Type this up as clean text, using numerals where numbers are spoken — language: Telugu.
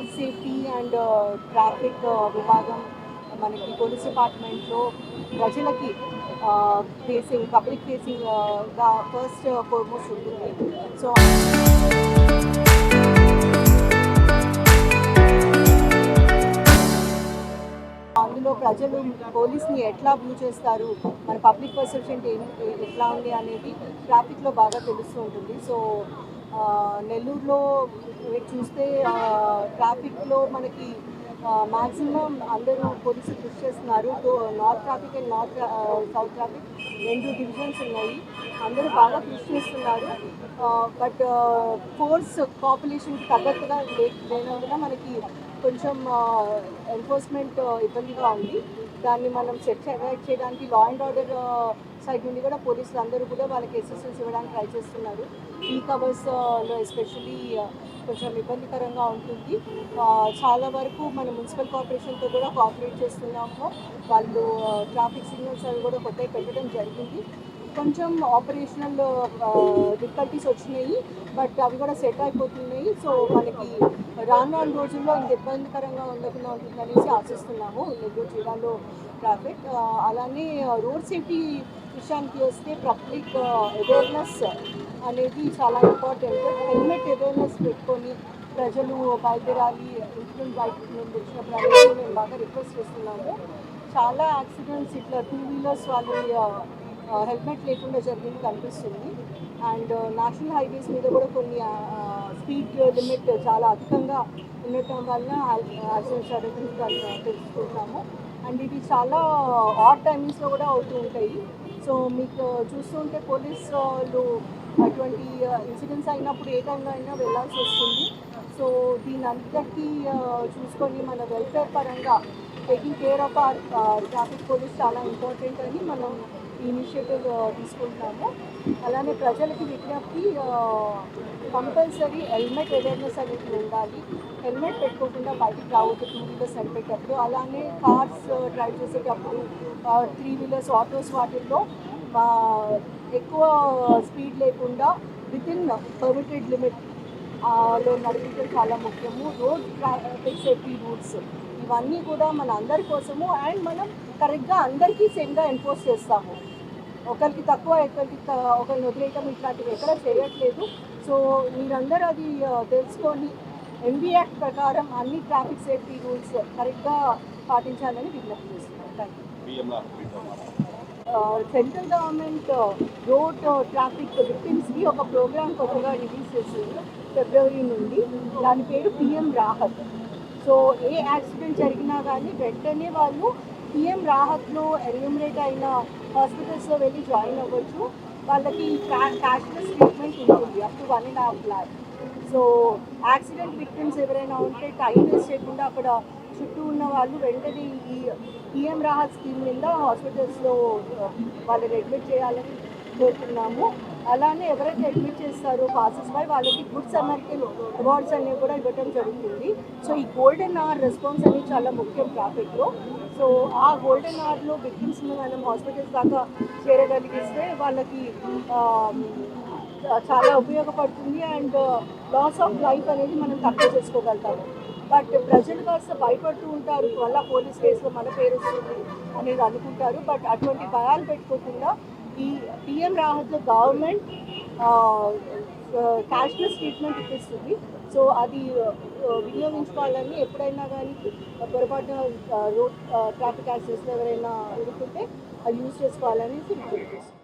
రోడ్ సేఫ్టీ అండ్ ట్రాఫిక్ విభాగం మనకి పోలీస్ డిపార్ట్మెంట్లో ప్రజలకి ఫేసింగ్ పబ్లిక్ ఫేసింగ్గా ఫస్ట్ ఫార్మోస్ట్ ఉంటుంది. సో అందులో ప్రజలు పోలీస్ని ఎట్లా వ్యూ చేస్తారు, మన పబ్లిక్ పర్సెప్షన్ ఎట్లా ఉంది అనేది ట్రాఫిక్లో బాగా తెలుస్తూ ఉంటుంది. సో నెల్లూరులో చూస్తే ట్రాఫిక్లో మనకి మ్యాక్సిమం అందరూ పోలీసులు కృషి చేస్తున్నారు. North traffic and south traffic 2 divisions ఉన్నాయి. అందరూ బాగా కృషి చేస్తున్నారు. బట్ ఫోర్స్ పాపులేషన్కి తగ్గట్టుగా లేనందున మనకి కొంచెం ఎన్ఫోర్స్మెంట్ ఇబ్బందిగా ఉంది. దాన్ని మనం సెట్ చేయడానికి లా అండ్ ఆర్డర్ సైడ్ నుండి కూడా పోలీసులు అందరూ కూడా వాళ్ళకి అసిస్టెన్స్ ఇవ్వడానికి ట్రై చేస్తున్నారు. ఈ కవర్స్లో ఎస్పెషల్లీ కొంచెం ఇబ్బందికరంగా ఉంటుంది. చాలా వరకు మన మున్సిపల్ కార్పొరేషన్తో కూడా కోఆపరేట్ చేస్తున్నాము. వాళ్ళు ట్రాఫిక్ సిగ్నల్స్ అవి కూడా కొత్తగా పెట్టడం జరిగింది. కొంచెం ఆపరేషనల్ డిఫికల్టీస్ వచ్చినాయి, బట్ అవి కూడా సెట్ అయిపోతున్నాయి. సో మనకి రాను రోజుల్లో ఇంత ఇబ్బందికరంగా ఉండకుండా ఉంటుందనేసి ఆశిస్తున్నాము నెల్లూరు జిల్లాలో ట్రాఫిక్. అలానే రోడ్ సేఫ్టీ విషయానికి వస్తే పబ్లిక్ అవేర్నెస్ అనేది చాలా ఇంపార్టెంట్. హెల్మెట్ అవేర్నెస్ పెట్టుకొని ప్రజలు బయలుదేరాలి. ఇన్సిడెంట్ బైక్ నుండి వచ్చినప్పుడు అనేది మేము బాగా రిక్వెస్ట్ చేస్తున్నాము. చాలా యాక్సిడెంట్స్ ఇట్లా 2 వీలర్స్ వాళ్ళు హెల్మెట్ లేకుండా జరిగింది కనిపిస్తుంది. అండ్ నేషనల్ హైవేస్ మీద కూడా కొన్ని స్పీడ్ లిమిట్ చాలా అధికంగా ఉండటం వల్ల యాక్సిడెంట్స్ జరుగుతుంది తెలుసుకుంటాము. అండ్ ఇవి చాలా ఆడ్ టైమింగ్స్లో కూడా అవుతూ ఉంటాయి. సో మీకు చూస్తుంటే పోలీస్ వాళ్ళు అటువంటి ఇన్సిడెంట్స్ అయినప్పుడు ఏ టైంలో అయినా వెళ్ళాల్సి వస్తుంది. సో దీని అంతటికీ చూసుకొని మన వెల్ఫేర్ పరంగా taking care of our traffic police చాలా ఇంపార్టెంట్ అని మనం ఈ ఇనిషియేటివ్ తీసుకుంటాము. అలానే ప్రజలకి విజ్ఞప్తి, కంపల్సరీ హెల్మెట్ అవేర్నెస్ అనేది ఉండాలి. హెల్మెట్ పెట్టుకోకుండా బయటికి రావద్దు 2 వీలర్స్ నడిపేటప్పుడు. అలానే కార్స్ డ్రైవ్ చేసేటప్పుడు 3 వీలర్స్ ఆటోస్ వాటిల్లో ఎక్కువ స్పీడ్ లేకుండా వితిన్ పర్మిటెడ్ లిమిట్ లో నడిపించడం చాలా ముఖ్యము. రోడ్ ట్రాఫిక్ సేఫ్టీ రూల్స్ ఇవన్నీ కూడా మన అందరి కోసము. అండ్ మనం కరెక్ట్గా అందరికీ సేమ్గా ఎన్ఫోర్స్ చేస్తాము. ఒకరికి తక్కువ ఒకరిని వదిలేయటం ఇట్లాంటివి ఎక్కడ చేయట్లేదు. సో మీరందరూ అది తెలుసుకొని ఎంబీ యాక్ట్ ప్రకారం అన్ని ట్రాఫిక్ సేఫ్టీ రూల్స్ కరెక్ట్గా పాటించాలని విజ్ఞప్తి చేస్తున్నాను. Thank you. Central government road traffic విక్టిమ్స్కి ఒక ప్రోగ్రామ్ కొత్తగా రిలీజ్ చేసింది ఫిబ్రవరి నుండి. దాని పేరు పిఎం రాహత్. సో ఏ యాక్సిడెంట్ జరిగినా కానీ వెంటనే వాళ్ళు పిఎం రాహత్లో ఎన్యూమరేట్ అయిన హాస్పిటల్స్లో వెళ్ళి జాయిన్ అవ్వచ్చు. వాళ్ళకి క్యాష్లెస్ ట్రీట్మెంట్ ఉంటుంది up to 1.5 lakh. So accident victims ఎవరైనా ఉంటే టైం వేస్ట్ చేయకుండా అక్కడ చుట్టూ ఉన్న వాళ్ళు వెంటనే ఈ పిఎం రాహత్ స్కీమ్ కింద హాస్పిటల్స్లో వాళ్ళని అడ్మిట్ చేయాలని కోరుతున్నాము. అలానే ఎవరైతే అడ్మిట్ చేస్తారో పాసెస్ బై వాళ్ళకి గుడ్ సమర్థన్ అవార్డ్స్ అనేవి కూడా ఇవ్వడం జరుగుతుంది. సో ఈ గోల్డెన్ అవర్ రెస్పాన్స్ అనేది చాలా ముఖ్యం ట్రాఫిక్లో. సో ఆ గోల్డెన్ అవర్లో విక్టిమ్స్ని మనం హాస్పిటల్స్ దాకా చేరగలిగిస్తే వాళ్ళకి చాలా ఉపయోగపడుతుంది. అండ్ లాస్ ఆఫ్ లైఫ్ అనేది మనం తక్కువ చేసుకోగలుగుతాము. బట్ ప్రజలు కాస్త భయపడుతూ ఉంటారు, వల్ల పోలీస్ కేసులో మన పేరు వస్తుంది అనేది అనుకుంటారు. బట్ అటువంటి భయాలు పెట్టుకోకుండా ఈ పిఎం రాహత్లో గవర్నమెంట్ క్యాష్లెస్ ట్రీట్మెంట్ ఇప్పిస్తుంది. సో అది వినియోగించుకోవాలని, ఎప్పుడైనా కానీ పొరపాటున రోడ్ ట్రాఫిక్ యాక్సిడెంట్స్లో ఎవరైనా ఎదుర్కొంటే అది యూజ్ చేసుకోవాలని విజ్ఞప్తి చేస్తుంది.